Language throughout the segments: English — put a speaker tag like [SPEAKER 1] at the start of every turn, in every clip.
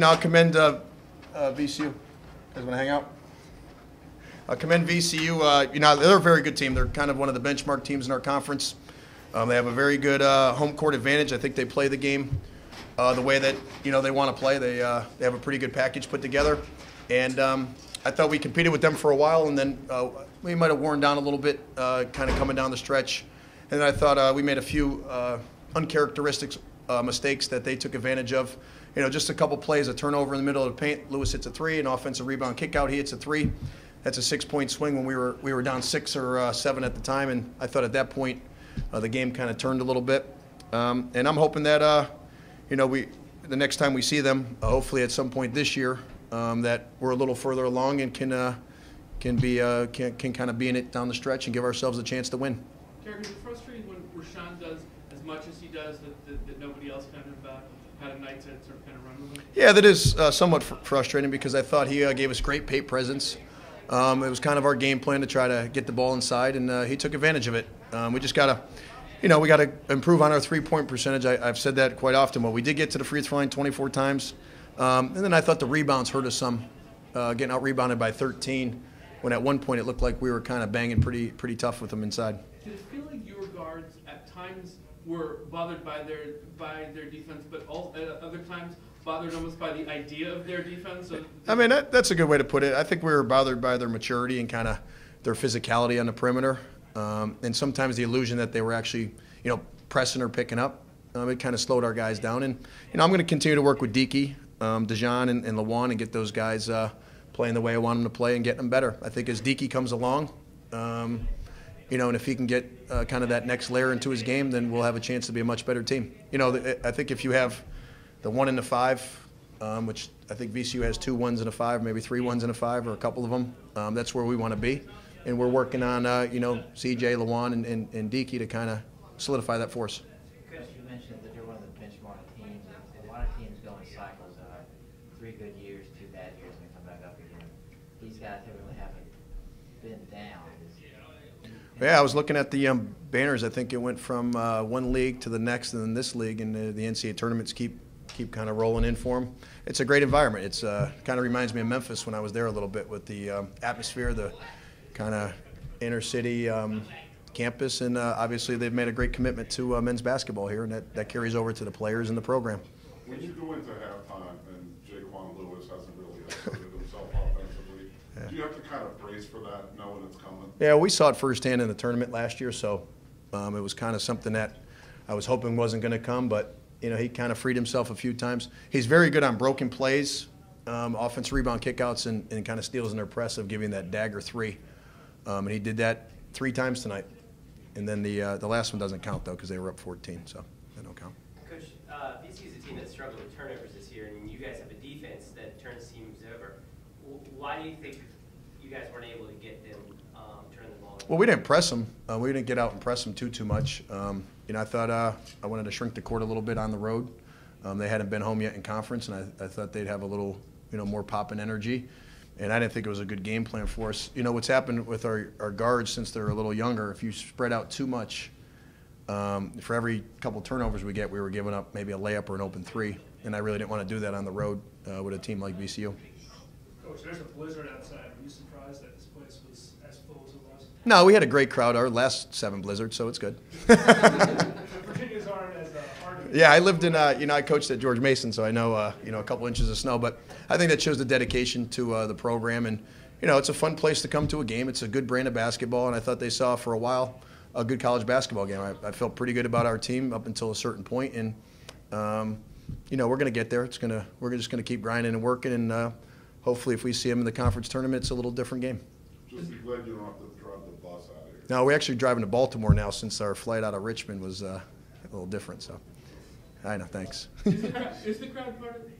[SPEAKER 1] I'll commend VCU. You guys want to hang out? I'll commend VCU. They're a very good team. They're kind of one of the benchmark teams in our conference. They have a very good home court advantage. I think they play the game the way that they want to play. They have a pretty good package put together, and I thought we competed with them for a while, and then we might have worn down a little bit, kind of coming down the stretch. And then I thought we made a few uncharacteristic mistakes that they took advantage of. Just a couple plays, a turnover in the middle of the paint. Lewis hits a three, an offensive rebound kick out. He hits a three. That's a 6-point swing when we were down 6 or 7 at the time. And I thought at that point the game kind of turned a little bit. And I'm hoping that the next time we see them, hopefully at some point this year, that we're a little further along and can kind of be in it down the stretch and give ourselves a chance to win.
[SPEAKER 2] Kerry, is it frustrating when Rashawn does as much as he does that nobody else kind of had a night to sort of kind of run with him?
[SPEAKER 1] Yeah, that is somewhat frustrating because I thought he gave us great paint presence. It was kind of our game plan to try to get the ball inside, and he took advantage of it. We just got to, we got to improve on our three-point percentage. I've said that quite often. Well, we did get to the free throw line 24 times, and then I thought the rebounds hurt us some, getting out-rebounded by 13, when at one point it looked like we were kind of banging pretty tough with them inside.
[SPEAKER 2] Did it feel like your guards at times were bothered by their defense, but at other times bothered almost by the idea of their defense? So
[SPEAKER 1] I mean, that's a good way to put it. I think we were bothered by their maturity and kind of their physicality on the perimeter, and sometimes the illusion that they were actually, pressing or picking up. It kind of slowed our guys down. And I'm going to continue to work with Deaky, Dejan, and Lawan and get those guys playing the way I want them to play and getting them better. I think as Deaky comes along, and if he can get kind of that next layer into his game, then we'll have a chance to be a much better team. I think if you have the 1 and the 5, which I think VCU has 2 1s and a 5, maybe 3 1s and a 5, or a couple of them, that's where we want to be. And we're working on, CJ, Lawan, and Deaky to kind of solidify that for us.
[SPEAKER 3] Chris, you mentioned that you're one of the benchmark teams. A lot of teams go in cycles, 3 good years, 2 bad years, and they come back up again. These guys really haven't been down.
[SPEAKER 1] Yeah, I was looking at the banners. I think it went from one league to the next and then this league, and the NCAA tournaments keep kind of rolling in for them. It's a great environment. It's kind of reminds me of Memphis when I was there a little bit with the atmosphere, the kind of inner city campus, and obviously they've made a great commitment to men's basketball here, and that carries over to the players and the program.
[SPEAKER 4] When you go into halftime and Jaquan Lewis hasn't really asserted himself offensively, do you have to kind of brace for that, knowing it's coming?
[SPEAKER 1] Yeah, we saw it firsthand in the tournament last year, so it was kind of something that I was hoping wasn't going to come, but he kind of freed himself a few times. He's very good on broken plays, offensive rebound kickouts, and kind of steals in their press of giving that dagger 3. And he did that 3 times tonight. And then the last one doesn't count, though, because they were up 14, so that don't count.
[SPEAKER 5] Coach, VCU is a team that struggled with turnovers this year, and you guys have a defense that turns teams over. Why do you think you guys weren't able to get them turn the ball over?
[SPEAKER 1] Well, we didn't press them. We didn't get out and press them too much. I thought I wanted to shrink the court a little bit on the road. They hadn't been home yet in conference, and I thought they'd have a little more pop and energy. And I didn't think it was a good game plan for us. What's happened with our guards since they're a little younger, if you spread out too much, for every couple turnovers we get, we were giving up maybe a layup or an open 3. And I really didn't want to do that on the road with a team like VCU.
[SPEAKER 6] Coach, there's a blizzard outside. Were you surprised that this place was as full as it was?
[SPEAKER 1] No, we had a great crowd. Our last 7 blizzards, so it's good.
[SPEAKER 6] Virginia's aren't as hard.
[SPEAKER 1] Yeah, I lived in, I coached at George Mason, so I know, a couple inches of snow. But I think that shows the dedication to the program. And, it's a fun place to come to a game. It's a good brand of basketball, and I thought they saw for a while a good college basketball game. I felt pretty good about our team up until a certain point. And, we're going to get there. We're just going to keep grinding and working. And hopefully if we see them in the conference tournament, it's a little different game.
[SPEAKER 4] Just be glad you don't have to drive the bus out of here.
[SPEAKER 1] No, we're actually driving to Baltimore now since our flight out of Richmond was a little different. So, I know, thanks.
[SPEAKER 2] Is the crowd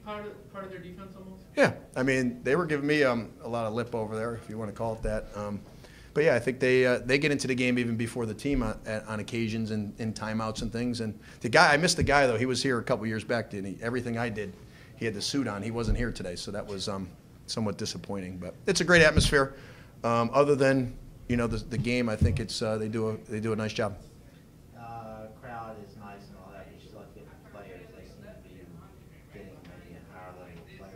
[SPEAKER 2] part of their defense almost?
[SPEAKER 1] Yeah, I mean, they were giving me a lot of lip over there, if you want to call it that. But yeah, I think they get into the game even before the team on occasions and in timeouts and things. And I missed the guy though. He was here a couple years back, didn't he? Everything I did, he had the suit on. He wasn't here today, so that was somewhat disappointing. But it's a great atmosphere. Other than the game, I think it's they do a nice job.
[SPEAKER 3] Crowd is nice and all that, but you still have to get the players. They seem to be getting maybe a higher level play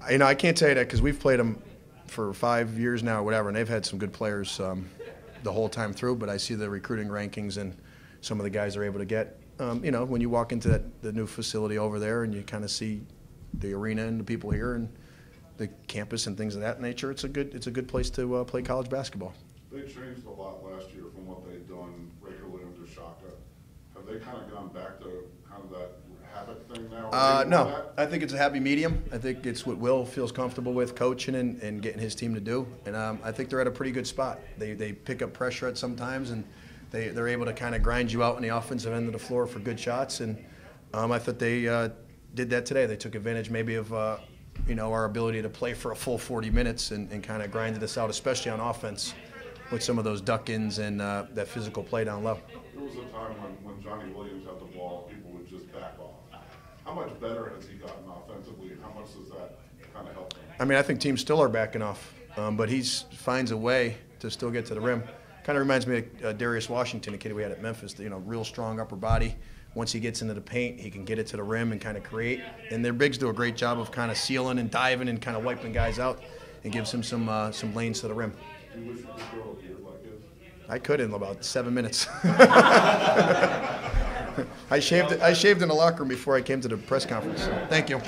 [SPEAKER 1] I can't tell you that because we've played them for 5 years now or whatever, and they've had some good players the whole time through. But I see the recruiting rankings and some of the guys they're able to get. When you walk into the new facility over there and you kind of see the arena and the people here and the campus and things of that nature, it's a good place to play college basketball.
[SPEAKER 4] They changed a lot last year from what they'd done regularly under Shaka. Have they kind of gone back to kind of that habit thing now?
[SPEAKER 1] No, I think it's a happy medium. I think it's what Will feels comfortable with coaching and getting his team to do. And I think they're at a pretty good spot. They pick up pressure at some times, and they're able to kind of grind you out on the offensive end of the floor for good shots. And I thought they did that today. They took advantage maybe of our ability to play for a full 40 minutes and kind of grinded us out, especially on offense, with some of those duck-ins and that physical play down low.
[SPEAKER 4] There was a time when Johnny Williams had the ball, people would just back off. How much better has he gotten offensively, and how much does that kind of help him?
[SPEAKER 1] I mean, I think teams still are backing off, but he finds a way to still get to the rim. Kind of reminds me of Darius Washington, a kid we had at Memphis, real strong upper body. Once he gets into the paint, he can get it to the rim and kind of create. And their bigs do a great job of kind of sealing and diving and kind of wiping guys out and gives him some lanes to the rim.
[SPEAKER 4] Do you wish you could grow a beard like his?
[SPEAKER 1] I could in about 7 minutes. I shaved in the locker room before I came to the press conference. So, thank you.